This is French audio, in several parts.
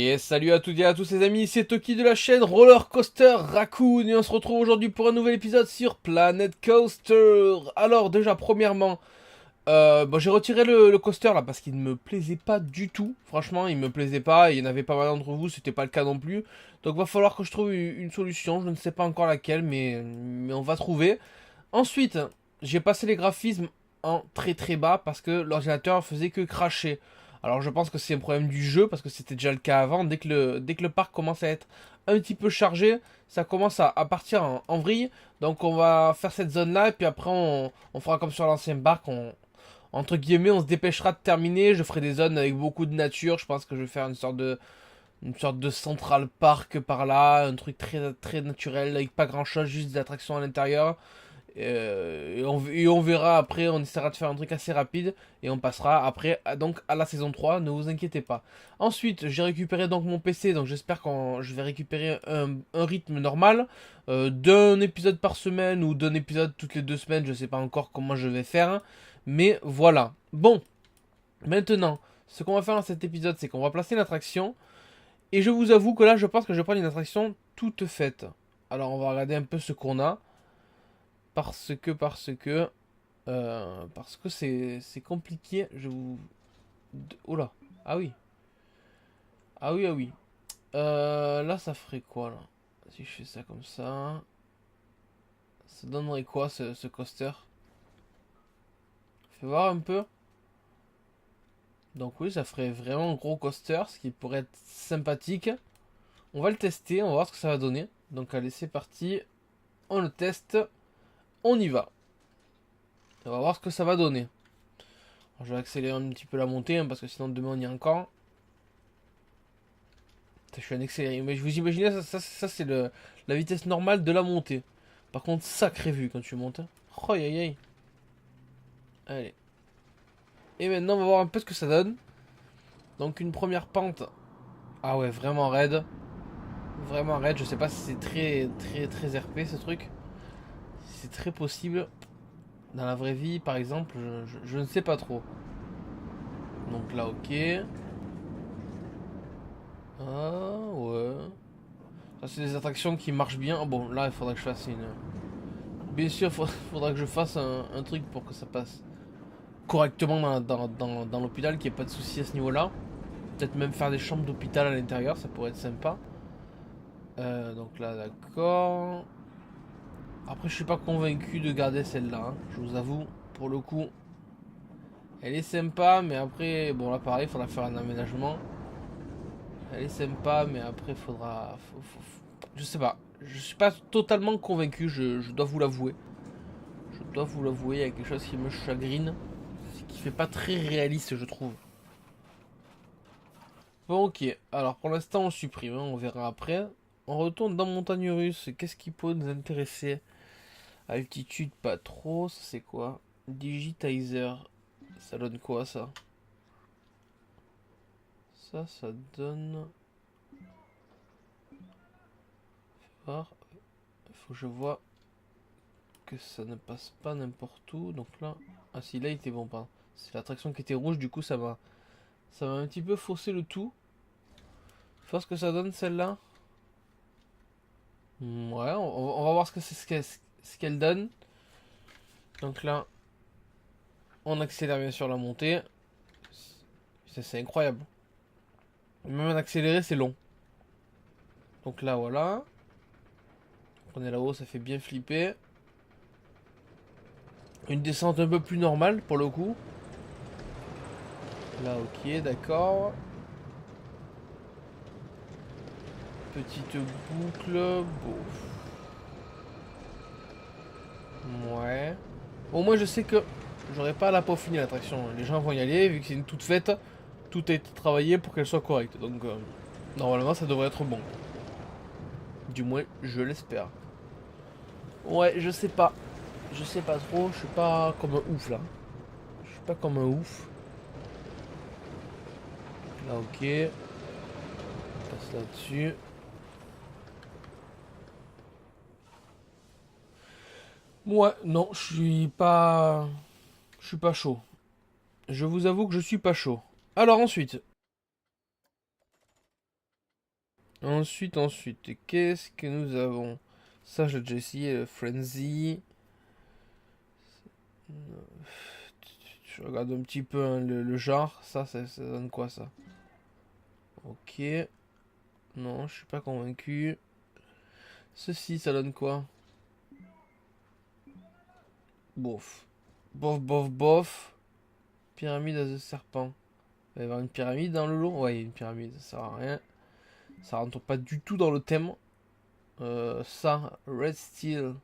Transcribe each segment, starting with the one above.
Et salut à toutes et à tous les amis, c'est Toki de la chaîne Roller Coaster Raccoon et on se retrouve aujourd'hui pour un nouvel épisode sur Planet Coaster. Alors déjà premièrement, j'ai retiré le coaster là parce qu'il ne me plaisait pas du tout. Franchement il me plaisait pas et il y en avait pas mal d'entre vous, c'était pas le cas non plus. Donc va falloir que je trouve une solution, je ne sais pas encore laquelle mais on va trouver. Ensuite, j'ai passé les graphismes en très très bas parce que l'ordinateur faisait que cracher. Alors je pense que c'est un problème du jeu parce que c'était déjà le cas avant. Dès que le parc commence à être un petit peu chargé, ça commence à partir en vrille. Donc on va faire cette zone là et puis après on fera comme sur l'ancien parc. Entre guillemets, on se dépêchera de terminer. Je ferai des zones avec beaucoup de nature. Je pense que je vais faire une sorte de central park par là. Un truc très, très naturel avec pas grand chose, juste des attractions à l'intérieur. Et on verra après, on essaiera de faire un truc assez rapide et on passera après donc à la saison 3, ne vous inquiétez pas. Ensuite, j'ai récupéré donc mon PC, donc j'espère que je vais récupérer un rythme normal d'un épisode par semaine ou d'un épisode toutes les 2 semaines, je sais pas encore comment je vais faire, mais voilà. Bon, maintenant, ce qu'on va faire dans cet épisode, c'est qu'on va placer une attraction et je vous avoue que là, je pense que je vais prendre une attraction toute faite. Alors, on va regarder un peu ce qu'on a. Parce que c'est compliqué. Oh là. Ah oui. Ah oui, ah oui. Là, ça ferait quoi, là? Si je fais ça comme ça. Ça donnerait quoi, ce coaster? Fais voir un peu. Donc oui, ça ferait vraiment un gros coaster, ce qui pourrait être sympathique. On va le tester, on va voir ce que ça va donner. Donc allez, c'est parti. On le teste. On y va. On va voir ce que ça va donner. Alors, je vais accélérer un petit peu la montée, hein, parce que sinon demain on y est encore. Je suis un accéléré. Mais je vous imaginez, ça c'est la vitesse normale de la montée. Par contre, sacré vue quand tu montes. Oh, aïe aïe aïe. Allez. Et maintenant, on va voir un peu ce que ça donne. Donc, une première pente. Ah ouais, vraiment raide. Vraiment raide. Je sais pas si c'est très, très, très RP ce truc. Si c'est très possible. Dans la vraie vie, par exemple, je ne sais pas trop. Donc là, ok. Ah ouais. Ça, c'est des attractions qui marchent bien. Bon, là, il faudrait que je fasse une. Bien sûr, faudra que je fasse un truc pour que ça passe correctement dans l'hôpital, qu'il n'y ait pas de soucis à ce niveau-là. Peut-être même faire des chambres d'hôpital à l'intérieur, ça pourrait être sympa. Donc là, d'accord. Après, je suis pas convaincu de garder celle-là, hein. Je vous avoue, pour le coup, elle est sympa, mais après, bon là pareil, il faudra faire un aménagement. Elle est sympa, mais après, je sais pas. Je suis pas totalement convaincu, je dois vous l'avouer. Je dois vous l'avouer, il y a quelque chose qui me chagrine. Ce qui fait pas très réaliste, je trouve. Bon, ok. Alors, pour l'instant, on supprime, hein, on verra après. On retourne dans Montagne Russe. Qu'est-ce qui peut nous intéresser? Altitude, pas trop. Ça, c'est quoi? Digitizer. Ça donne quoi, ça? Ça donne. Voir. Il faut que je vois que ça ne passe pas n'importe où. Donc là. Ah, si, là, il était bon, pas. C'est l'attraction qui était rouge, du coup, ça m'a un petit peu faussé le tout. Faut voir ce que ça donne, celle-là. Ouais, on va voir ce qu'elle donne. Donc là, on accélère bien sûr la montée. C'est incroyable. Même en accéléré, c'est long. Donc là, voilà. On est là-haut, ça fait bien flipper. Une descente un peu plus normale pour le coup. Là, ok, d'accord. Petite boucle. Bon. Ouais. Au moins, je sais que j'aurai pas à la peaufiner l'attraction. Les gens vont y aller, vu que c'est une toute faite. Tout a été travaillé pour qu'elle soit correcte. Donc, normalement, ça devrait être bon. Du moins, je l'espère. Ouais, je sais pas. Je sais pas trop. Je suis pas comme un ouf là. Je suis pas comme un ouf. Là, ok. On passe là-dessus. Ouais, non, je suis pas. Je suis pas chaud. Je vous avoue que je suis pas chaud. Alors ensuite, Ensuite, qu'est-ce que nous avons? Ça, je l'ai déjà essayé, le Frenzy. Je regarde un petit peu hein, le genre. Ça donne quoi ça? Ok. Non, je suis pas convaincu. Ceci, ça donne quoi? Bof. Bof, bof, bof. Pyramide à the serpent. Il va y avoir une pyramide dans le lot? Ouais, il y a une pyramide, ça sert à rien. Ça rentre pas du tout dans le thème. Ça, Red Steel.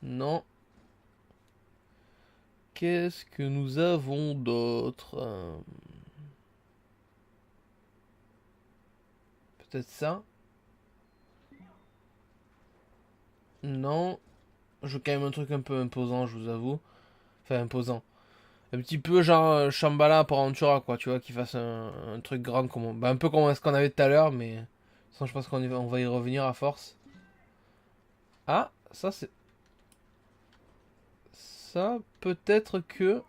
Non. Qu'est-ce que nous avons d'autre? Peut-être ça? Non. Je veux quand même un truc un peu imposant, je vous avoue. Enfin, imposant. Un petit peu genre Shambhala pour Aventura, quoi, tu vois, qu'il fasse un truc grand comme... Bah, un peu comme ce qu'on avait tout à l'heure, mais... Ça, je pense on va y revenir à force. Ah, ça c'est... Ça, peut-être que...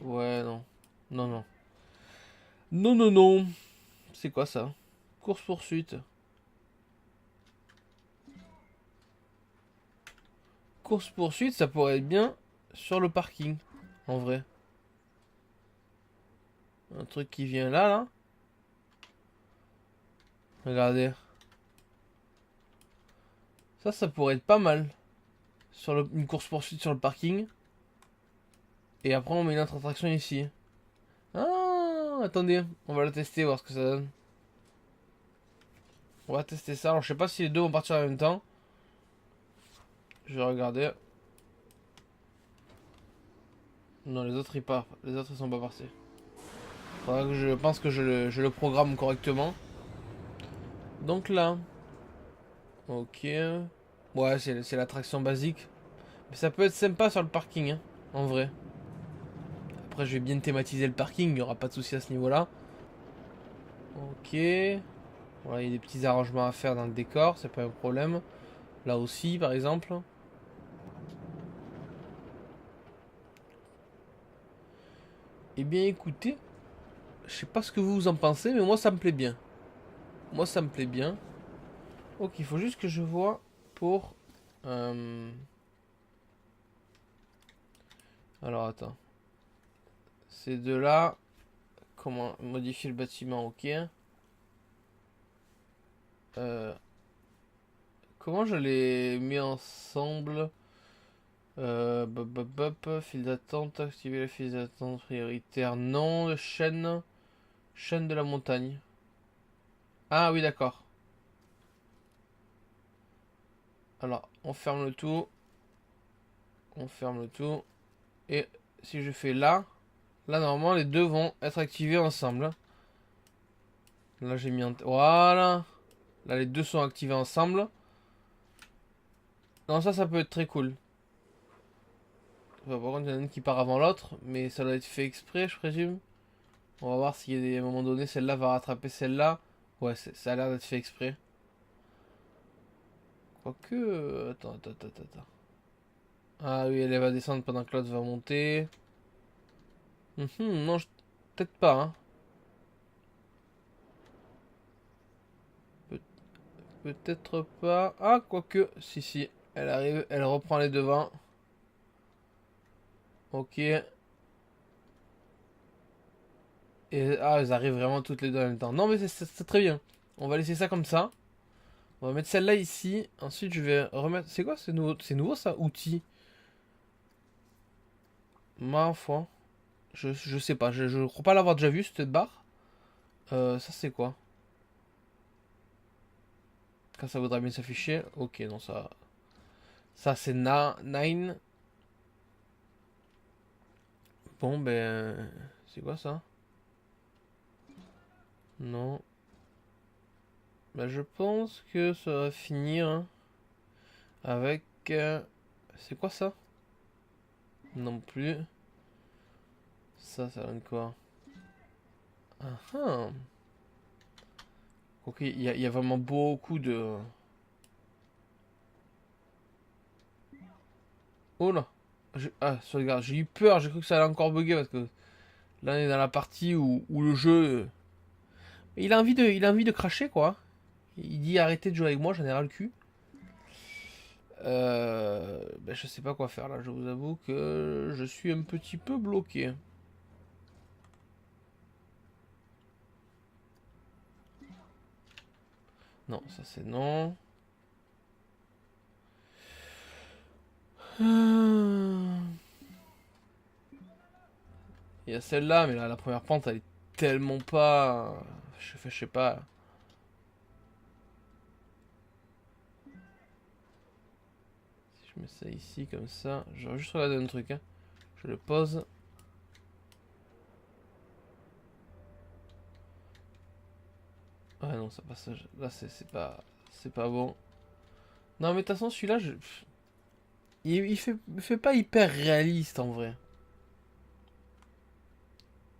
Ouais, non. Non, non. Non, non, non. C'est quoi ça? Course-poursuite. Course-poursuite, ça pourrait être bien sur le parking, en vrai. Un truc qui vient là, là. Regardez. Ça pourrait être pas mal. Sur une course-poursuite sur le parking. Et après, on met une autre attraction ici. Ah, attendez. On va la tester, voir ce que ça donne. On va tester ça. Alors, je sais pas si les deux vont partir en même temps. Je vais regarder. Non, les autres, ils partent. Les autres, ils sont pas partis. Faudra que je pense que je le programme correctement. Donc là. Ok. Ouais, c'est l'attraction basique. Mais ça peut être sympa sur le parking, hein, en vrai. Après, je vais bien thématiser le parking, il n'y aura pas de souci à ce niveau-là. Ok. Voilà, il y a des petits arrangements à faire dans le décor, c'est pas un problème. Là aussi, par exemple. Eh bien, écoutez, je sais pas ce que vous en pensez, mais moi, ça me plaît bien. Moi, ça me plaît bien. Ok, il faut juste que je vois pour... Alors, attends. Ces deux-là, comment modifier le bâtiment, ok. Euh, Comment je les mets ensemble? File d'attente, activer la file d'attente prioritaire. Non, chaîne de la montagne. Ah oui, d'accord. Alors, on ferme le tout. On ferme le tout. Et si je fais là, là normalement les deux vont être activés ensemble. Là j'ai mis voilà. Là les deux sont activés ensemble. Non, ça peut être très cool. Enfin, par contre, il y en a une qui part avant l'autre, mais ça doit être fait exprès, je présume. On va voir s'il y a des, à un moment donné, celle-là va rattraper celle-là. Ouais, ça a l'air d'être fait exprès. Quoique. Attends. Ah oui, elle va descendre pendant que l'autre va monter. Non, peut-être pas, hein. Pe- Peut-être pas. Ah, quoique. Si. Elle arrive, elle reprend les devants. Ok. Et ah, elles arrivent vraiment toutes les deux en même temps. Non, mais c'est très bien. On va laisser ça comme ça. On va mettre celle-là ici. Ensuite, je vais remettre. C'est quoi? C'est nouveau ça? Outil. Ma foi. Je sais pas. Je crois pas l'avoir déjà vu cette barre. Ça c'est quoi? Quand ça voudra bien s'afficher. Ok, non, ça. Ça c'est Nine. Bon, ben. C'est quoi ça? Non. Ben, je pense que ça va finir avec. C'est quoi ça? Non plus. Ça donne quoi? Ah ah. Ok, il y a vraiment beaucoup de. Oh là! Ah, sauvegarde, j'ai eu peur, j'ai cru que ça allait encore bugger parce que Là, on est dans la partie où le jeu... il a envie de cracher, quoi. Il dit arrêtez de jouer avec moi, j'en ai ras le cul. Ben, je sais pas quoi faire là, je vous avoue que je suis un petit peu bloqué. Non, ça c'est non. Il y a celle-là, mais là, la première pente, elle est tellement pas... je sais pas. Si je mets ça ici, comme ça... Je vais juste regarder un truc, hein. Je le pose. Ah non, ça passe... Là, c'est pas... C'est pas bon. Non, mais de toute façon, celui-là, il fait pas hyper réaliste, en vrai.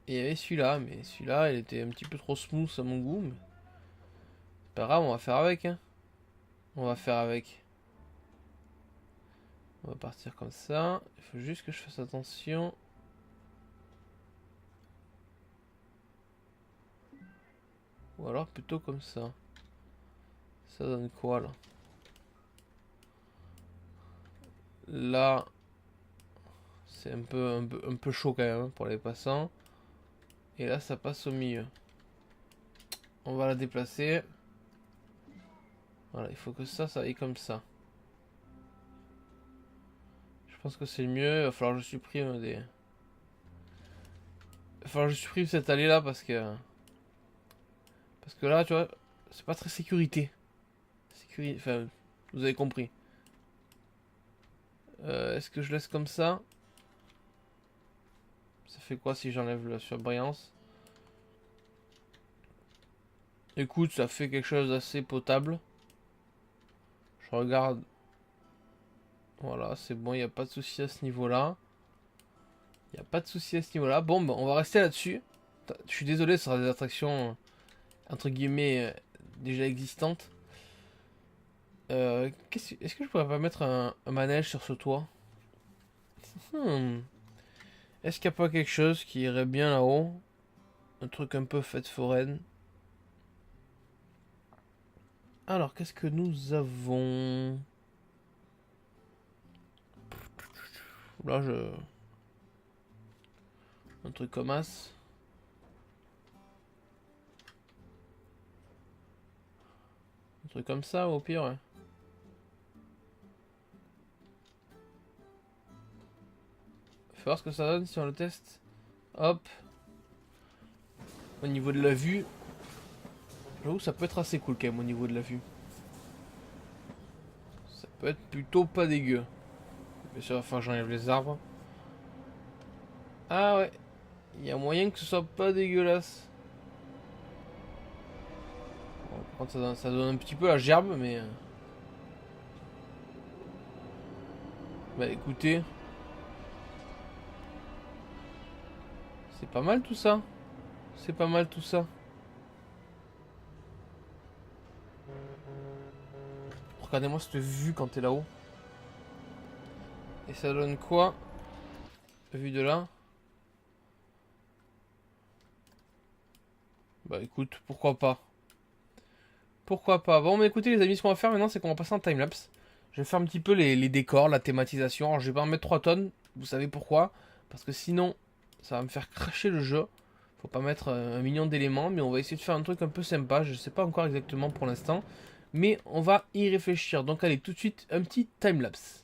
Et il y avait celui-là, mais celui-là, il était un petit peu trop smooth à mon goût. Mais... pas grave, on va faire avec, hein. On va faire avec. On va partir comme ça. Il faut juste que je fasse attention. Ou alors plutôt comme ça. Ça donne quoi là? Là, c'est un peu chaud quand même hein, pour les passants. Et là, ça passe au milieu. On va la déplacer. Voilà, il faut que ça aille comme ça. Je pense que c'est le mieux. Il va falloir que je supprime des... il va falloir que je supprime cette allée là parce que... parce que là, tu vois, c'est pas très sécurité. Enfin, vous avez compris. Est-ce que je laisse comme ça? Ça fait quoi si j'enlève la surbrillance? Écoute, ça fait quelque chose d'assez potable. Je regarde. Voilà, c'est bon, il n'y a pas de souci à ce niveau-là. Il n'y a pas de souci à ce niveau-là. Bon, ben, on va rester là-dessus. Je suis désolé, ce sera des attractions, entre guillemets, déjà existantes. Est-ce que je pourrais pas mettre un manège sur ce toit? Est-ce qu'il n'y a pas quelque chose qui irait bien là-haut? Un truc un peu fête foraine. Alors, qu'est-ce que nous avons? Là, un truc comme as. Un truc comme ça, au pire, ouais. Faut voir ce que ça donne si on le teste. Hop. Au niveau de la vue. J'avoue, ça peut être assez cool quand même au niveau de la vue. Ça peut être plutôt pas dégueu. Bien sûr, enfin, j'enlève les arbres. Ah ouais. Il y a moyen que ce soit pas dégueulasse. Bon, par contre, ça donne un petit peu la gerbe, mais... bah écoutez. C'est pas mal tout ça. C'est pas mal tout ça. Regardez-moi cette vue quand t'es là-haut. Et ça donne quoi? Vue de là. Bah écoute, pourquoi pas. Pourquoi pas. Bon, mais écoutez les amis, ce qu'on va faire maintenant, c'est qu'on va passer en timelapse. Je vais faire un petit peu les décors, la thématisation. Alors je vais pas en mettre 3 tonnes. Vous savez pourquoi? Parce que sinon, ça va me faire cracher le jeu. Faut pas mettre un million d'éléments, mais on va essayer de faire un truc un peu sympa. Je sais pas encore exactement pour l'instant. Mais on va y réfléchir. Donc allez, tout de suite, un petit timelapse.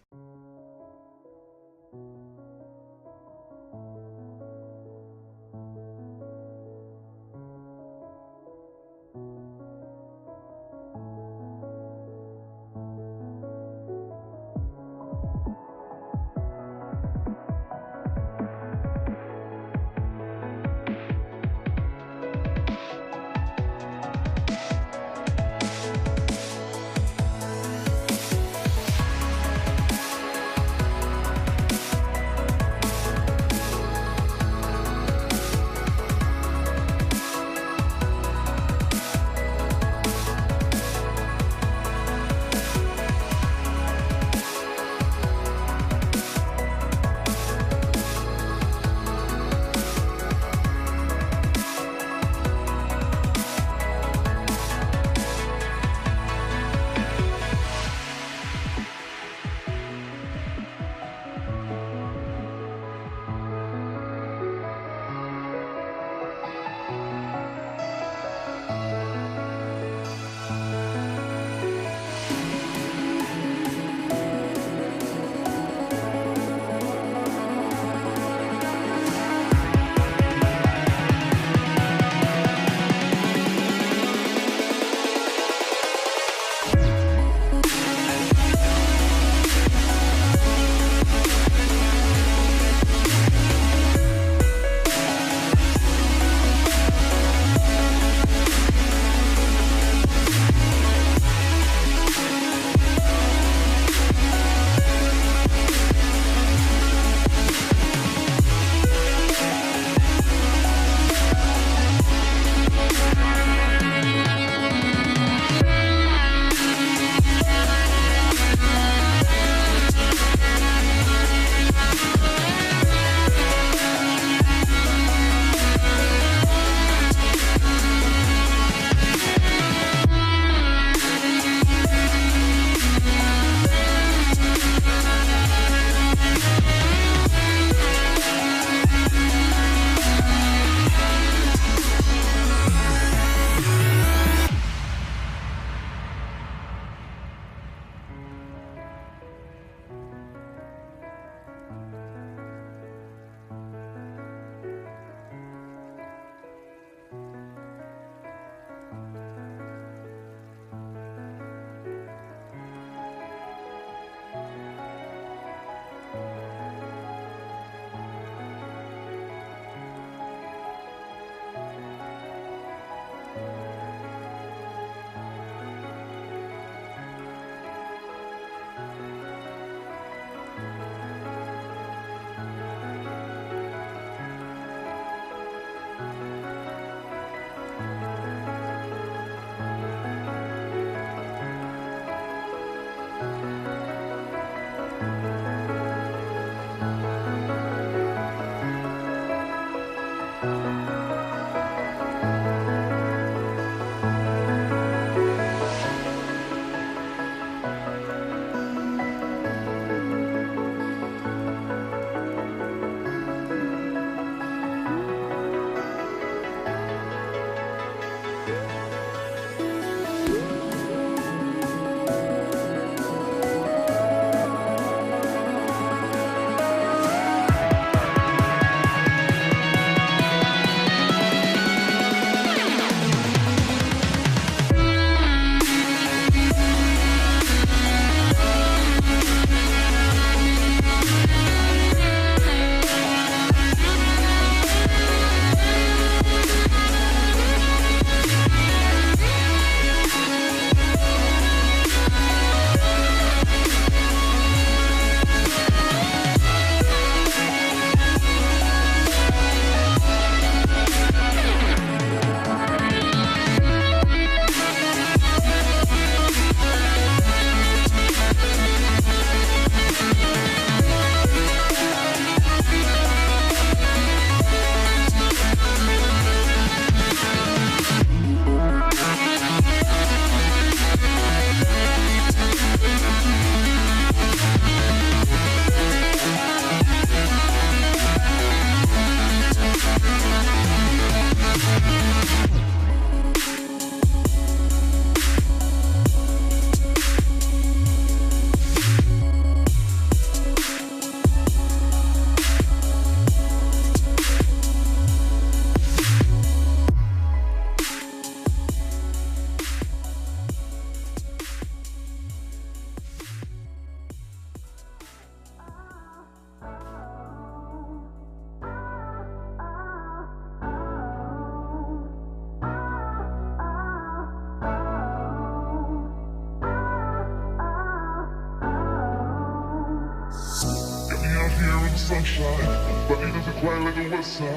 sunshine, but it doesn't quite like the west side.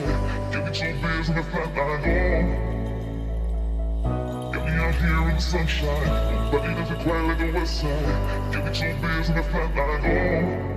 Give me 2 beers and a flat line, get me out here in the sunshine, but it doesn't quite like the west side. Give me 2 beers and a flat line,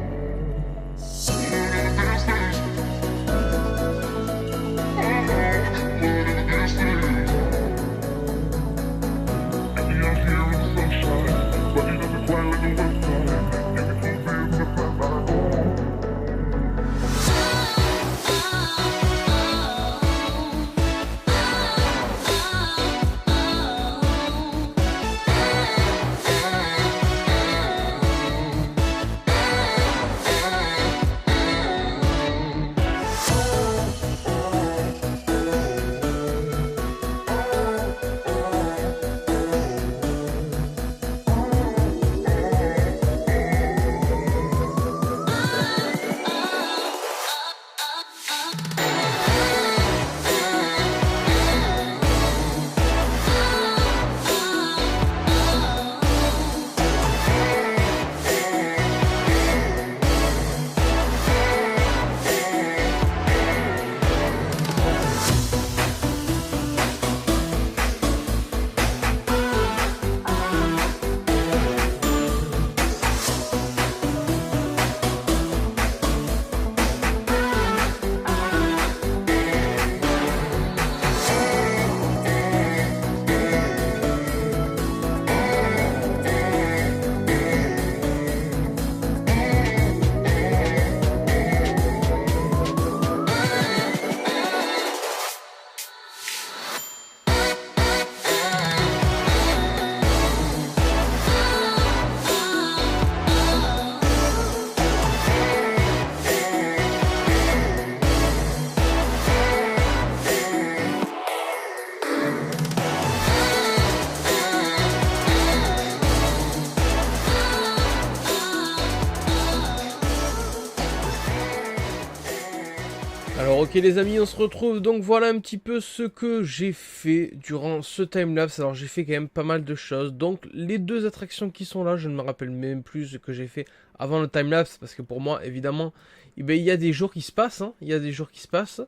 Alors ok les amis, on se retrouve, donc voilà un petit peu ce que j'ai fait durant ce timelapse. Alors j'ai fait quand même pas mal de choses, donc les 2 attractions qui sont là, je ne me rappelle même plus ce que j'ai fait avant le timelapse, parce que pour moi évidemment, il y a des jours qui se passent, hein, il y a des jours qui se passent.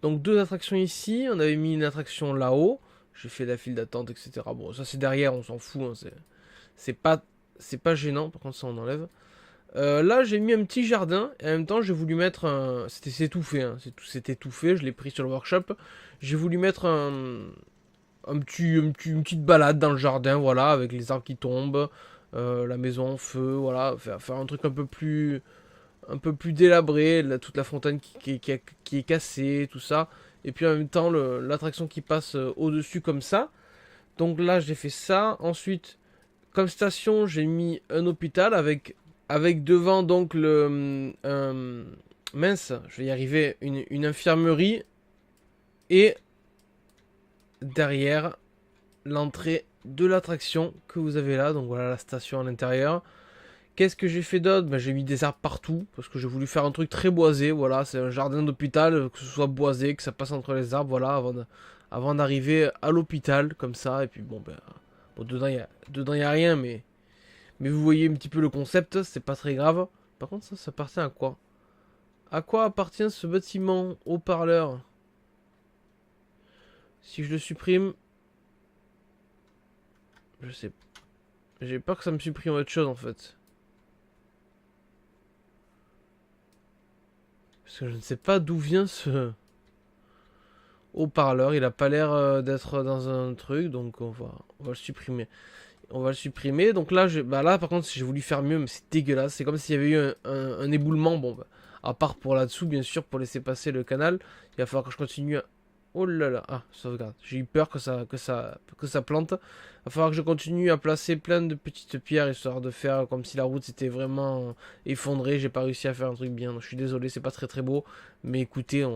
Donc 2 attractions ici, on avait mis une attraction là-haut, j'ai fait la file d'attente etc. Bon ça c'est derrière, on s'en fout, hein, c'est pas gênant, par contre ça on enlève. Là j'ai mis un petit jardin et en même temps j'ai voulu mettre un... C'est tout fait, hein. C'était tout fait, je l'ai pris sur le workshop. J'ai voulu mettre une petite balade dans le jardin, voilà, avec les arbres qui tombent, la maison en feu, voilà, faire un truc un peu plus délabré, toute la fontaine qui est cassée, tout ça. Et puis en même temps l'attraction qui passe au-dessus comme ça. Donc là j'ai fait ça. Ensuite, comme station, j'ai mis un hôpital avec devant donc mince, je vais y arriver, une infirmerie et derrière l'entrée de l'attraction que vous avez là. Donc voilà la station à l'intérieur. Qu'est-ce que j'ai fait d'autre? J'ai mis des arbres partout parce que j'ai voulu faire un truc très boisé. Voilà, c'est un jardin d'hôpital, que ce soit boisé, que ça passe entre les arbres, voilà, avant d'arriver à l'hôpital comme ça. Et puis bon, dedans il y a rien, mais vous voyez un petit peu le concept, c'est pas très grave. Par contre, ça appartient à quoi? À quoi appartient ce bâtiment haut-parleur? Si je le supprime... Je sais... J'ai peur que ça me supprime autre chose, en fait. Parce que je ne sais pas d'où vient ce haut-parleur. Il a pas l'air d'être dans un truc, donc on va le supprimer. On va le supprimer. Donc là, là par contre, j'ai voulu faire mieux, mais c'est dégueulasse. C'est comme s'il y avait eu un éboulement. Bon, à part pour là-dessous, bien sûr, pour laisser passer le canal. Il va falloir que je continue. Oh là là. Ah, sauvegarde. J'ai eu peur que ça plante. Il va falloir que je continue à placer plein de petites pierres, histoire de faire comme si la route s'était vraiment effondrée. J'ai pas réussi à faire un truc bien. Donc, je suis désolé, c'est pas très très beau. Mais écoutez,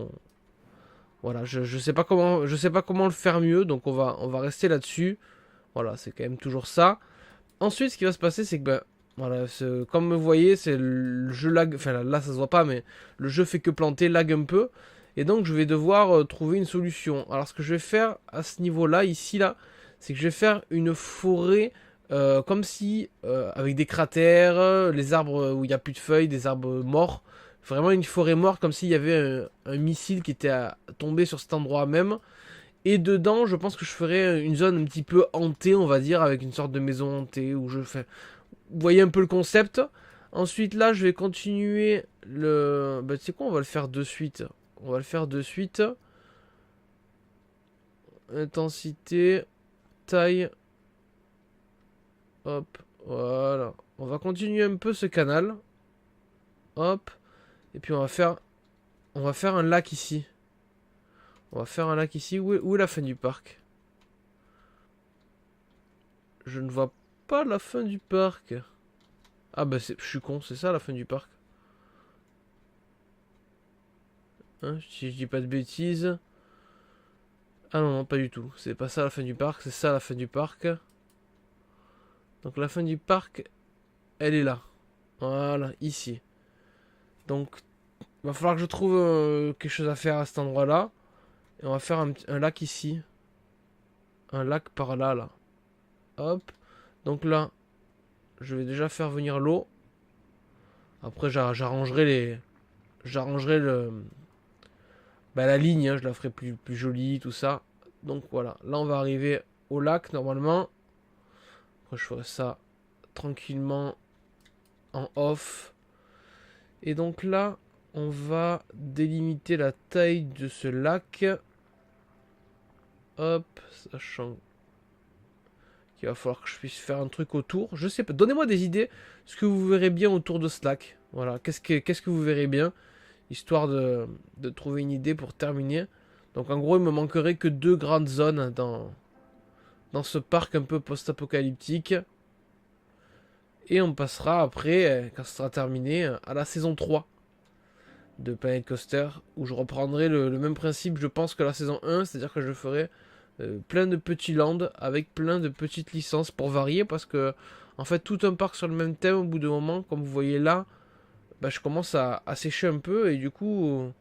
voilà, je sais pas comment le faire mieux. Donc on va rester là-dessus. Voilà, c'est quand même toujours ça. Ensuite, ce qui va se passer, c'est que, voilà, comme vous voyez, c'est le jeu lag. Enfin, là, ça se voit pas, mais le jeu fait que planter, lag un peu. Et donc, je vais devoir trouver une solution. Alors, ce que je vais faire à ce niveau-là, ici, là, c'est que je vais faire une forêt comme si, avec des cratères, les arbres où il n'y a plus de feuilles, des arbres morts. Vraiment une forêt morte, comme s'il y avait un missile qui était tombé sur cet endroit même. Et dedans, je pense que je ferais une zone un petit peu hantée, on va dire, avec une sorte de maison hantée où je fais. Vous voyez un peu le concept. Ensuite, là, je vais continuer le. Bah, tu sais quoi, on va le faire de suite. On va le faire de suite. Intensité, taille. Hop, voilà. On va continuer un peu ce canal. Hop. Et puis on va faire un lac ici. On va faire un lac ici. Où est la fin du parc? Je ne vois pas la fin du parc. Ah bah je suis con, c'est ça la fin du parc. Hein, si je dis pas de bêtises. Ah non, non, pas du tout. C'est pas ça la fin du parc, c'est ça la fin du parc. Donc la fin du parc, elle est là. Voilà, ici. Donc, il va falloir que je trouve quelque chose à faire à cet endroit-là. Et on va faire un lac ici. Un lac par là, là. Hop. Donc là, je vais déjà faire venir l'eau. Après, j'arrangerai bah, la ligne, hein, je la ferai plus jolie, tout ça. Donc voilà, là on va arriver au lac normalement. Après, je ferai ça tranquillement en off. Et donc là, on va délimiter la taille de ce lac. Hop, sachant qu'il va falloir que je puisse faire un truc autour. Je sais pas, donnez-moi des idées, ce que vous verrez bien autour de ce lac. Voilà, qu'est-ce que vous verrez bien, histoire de trouver une idée pour terminer. Donc en gros, il me manquerait que 2 grandes zones dans ce parc un peu post-apocalyptique. Et on passera après, quand ce sera terminé, à la saison 3 de Planet Coaster, où je reprendrai le même principe, je pense, que la saison 1, c'est-à-dire que je ferai plein de petits lands avec plein de petites licences pour varier, parce que, en fait, tout un parc sur le même thème, au bout d'un moment, comme vous voyez là, bah, je commence à sécher un peu, et du coup,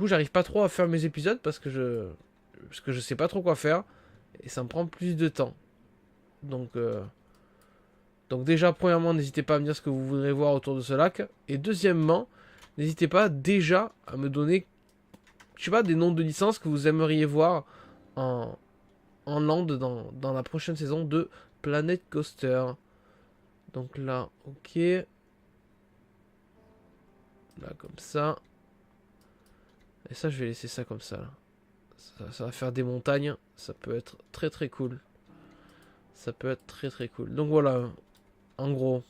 j'arrive pas trop à faire mes épisodes parce que je sais pas trop quoi faire, et ça me prend plus de temps. Donc, donc déjà, premièrement, n'hésitez pas à me dire ce que vous voudrez voir autour de ce lac. Et deuxièmement, n'hésitez pas déjà à me donner, je sais pas, des noms de licences que vous aimeriez voir en, en land dans la prochaine saison de Planet Coaster. Donc là, ok. Là, comme ça. Et ça, je vais laisser ça comme ça, là. Ça va faire des montagnes. Ça peut être très très cool. Ça peut être très très cool. Donc voilà, en gros.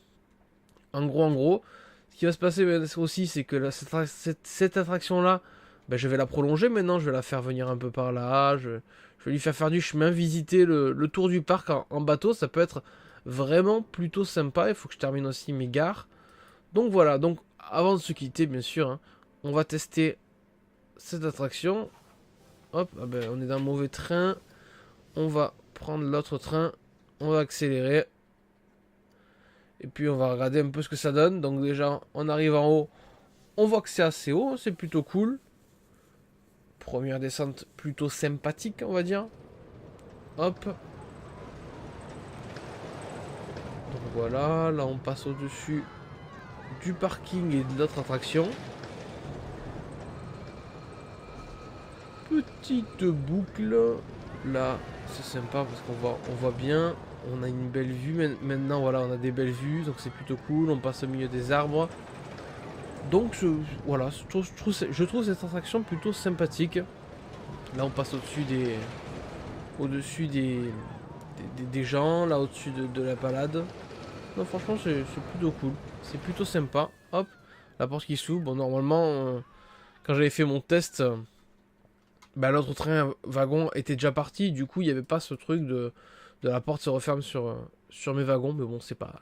En gros. Ce qui va se passer aussi, c'est que cette attraction-là, ben, je vais la prolonger maintenant. Je vais la faire venir un peu par là. Je vais lui faire du chemin, visiter le tour du parc en bateau. Ça peut être vraiment plutôt sympa. Il faut que je termine aussi mes gares. Donc voilà. Donc avant de se quitter, bien sûr, hein, on va tester cette attraction. Hop, ah ben, on est dans un mauvais train. On va prendre l'autre train. On va accélérer. Et puis on va regarder un peu ce que ça donne. Donc déjà, on arrive en haut. On voit que c'est assez haut, c'est plutôt cool. Première descente plutôt sympathique, on va dire. Hop. Donc voilà, là on passe au-dessus du parking et de l'autre attraction. Petite boucle. Là, c'est sympa parce on voit bien. On a une belle vue. Maintenant, voilà, on a des belles vues. Donc c'est plutôt cool. On passe au milieu des arbres. Donc voilà, je trouve cette attraction plutôt sympathique. Là, on passe au-dessus des gens. Là, au-dessus de la balade. Non, franchement, c'est plutôt cool. C'est plutôt sympa. Hop, la porte qui s'ouvre. Bon, normalement, quand j'avais fait mon test, bah, l'autre train wagon était déjà parti. Du coup, il n'y avait pas ce truc de la porte se referme sur mes wagons. Mais bon, c'est pas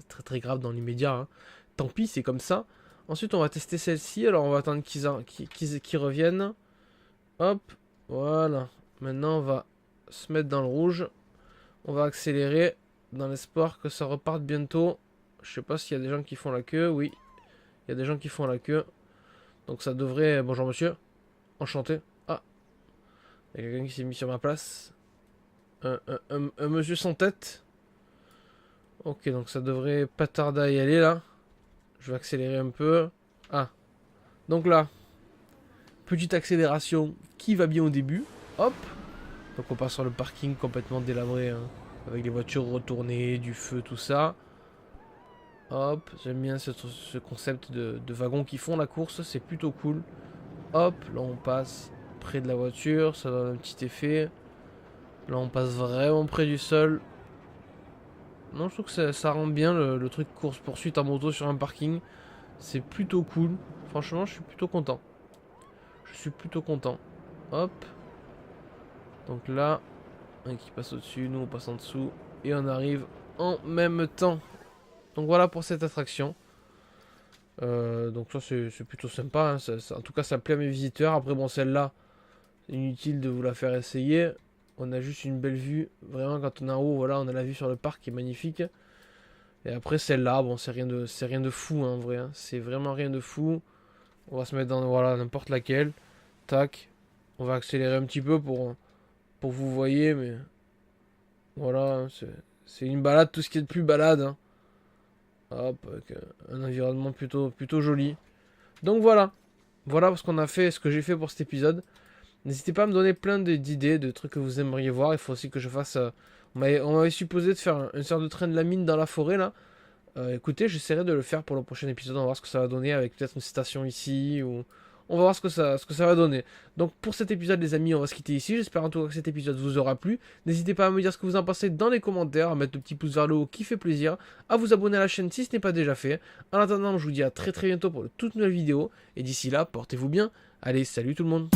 très très grave dans l'immédiat, hein. Tant pis, c'est comme ça. Ensuite, on va tester celle-ci. Alors, on va attendre qu'ils reviennent. Hop, voilà. Maintenant, on va se mettre dans le rouge. On va accélérer dans l'espoir que ça reparte bientôt. Je sais pas s'il y a des gens qui font la queue. Oui, il y a des gens qui font la queue. Donc ça devrait... Bonjour monsieur. Enchanté. Ah, il y a quelqu'un qui s'est mis sur ma place. Un monsieur sans tête. Ok, donc ça devrait pas tarder à y aller là. Je vais accélérer un peu. Ah. Donc là, petite accélération qui va bien au début. Hop. Donc on passe sur le parking complètement délabré, hein, avec les voitures retournées, du feu, tout ça. Hop, j'aime bien ce concept de wagons qui font la course, c'est plutôt cool. Hop, là on passe près de la voiture, ça donne un petit effet. Là on passe vraiment près du sol. Non, je trouve que ça rend bien le truc course-poursuite en moto sur un parking. C'est plutôt cool. Franchement, je suis plutôt content. Je suis plutôt content. Hop. Donc là, un qui passe au-dessus, nous on passe en dessous. Et on arrive en même temps. Donc voilà pour cette attraction. Donc ça c'est plutôt sympa. Hein. En tout cas, ça plaît à mes visiteurs. Après, bon, celle-là, inutile de vous la faire essayer. On a juste une belle vue. Vraiment, quand on est en haut, voilà, on a la vue sur le parc qui est magnifique. Et après, celle-là, bon, c'est rien de fou, hein, en vrai. Hein. C'est vraiment rien de fou. On va se mettre dans, voilà, n'importe laquelle. Tac. On va accélérer un petit peu pour que vous voyez, mais... Voilà, hein, c'est une balade, tout ce qui est de plus balade. Hein. Hop, avec un environnement plutôt joli. Donc voilà. Voilà ce qu'on a fait, ce que j'ai fait pour cet épisode. N'hésitez pas à me donner plein d'idées, de trucs que vous aimeriez voir. Il faut aussi que je fasse... on m'avait supposé de faire une sorte de train de la mine dans la forêt, là. Écoutez, j'essaierai de le faire pour le prochain épisode. On va voir ce que ça va donner avec peut-être une station ici. Ou... On va voir ce que ça va donner. Donc pour cet épisode, les amis, on va se quitter ici. J'espère en tout cas que cet épisode vous aura plu. N'hésitez pas à me dire ce que vous en pensez dans les commentaires, à mettre le petit pouce vers le haut qui fait plaisir, à vous abonner à la chaîne si ce n'est pas déjà fait. En attendant, je vous dis à très bientôt pour de toute nouvelle vidéo. Et d'ici là, portez-vous bien. Allez, salut tout le monde.